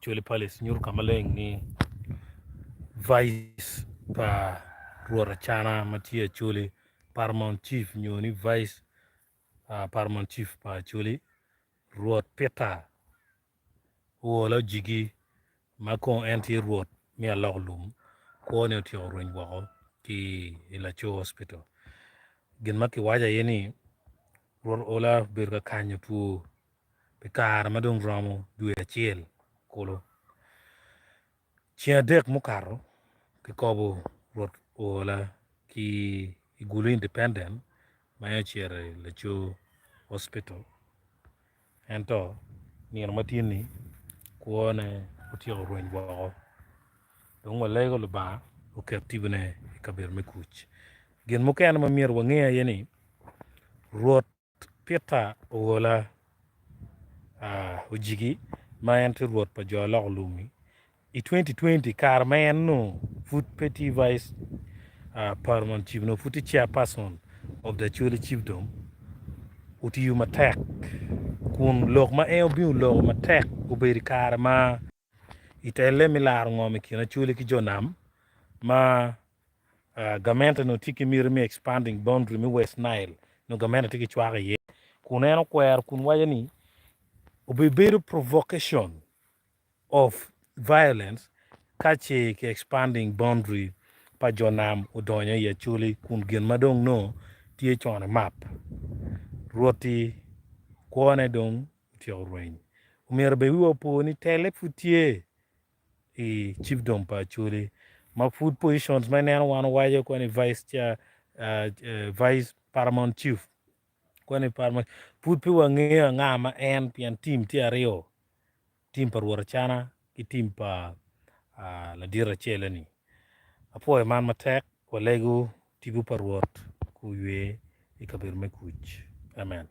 Acholi Palace nyur kamaleng ni vice pa Rwot Achana mati Acholi Paramount Chief nyoni vice Paramount Chief pa Acholi Rwot Peta Oola Ojigi Makon anti Rwot mi Alokolum ko ne ti orwen wako ki Ilacho Hospital gin maki waja yeni Rwot Oola birka kanyo pu bekar madong ramo dwe achiel kolo chia dek mukaro ki kobo Rwot Oola ki igulu independent maya chere Ilacho Hospital ento ni matini kuone utio orwen wako dong walego luba uketibne kabir mekuch gen muken mamir wangea yeni Rwot Peter Oola Ojigi mayanti Rwot pa jo Alokolum i 2020 kar man no foot petty vice Paramount Chief no footy chairperson of the Acholi Chiefdom uti yu matek kun lok ma bi lok matek uberi kar ma itele milar ngome kina Acholi ki jonam ma gamenta no tiki mi expanding boundary mi West Nile no gamenta tiki chwaga ye kuneno kwer kun wajani ubeberu provocation of violence kache ke expanding boundary pa jonam udonyo ye Acholi kun gen madong no tie chone map Rwoti kuone dong tio rwen umir be wiwo po ni tele futie i chiefdom pa Acholi ma food positions ma neno wan waje kwani vice Paramount Chief kwani Paramount food pi wang'eyo ng'ama en pian team ti ario team pa Rwot Achana ki team pa Ladira Chele ni apo man matek walego tibu pa Rwot kuywe ikabir mekuch amen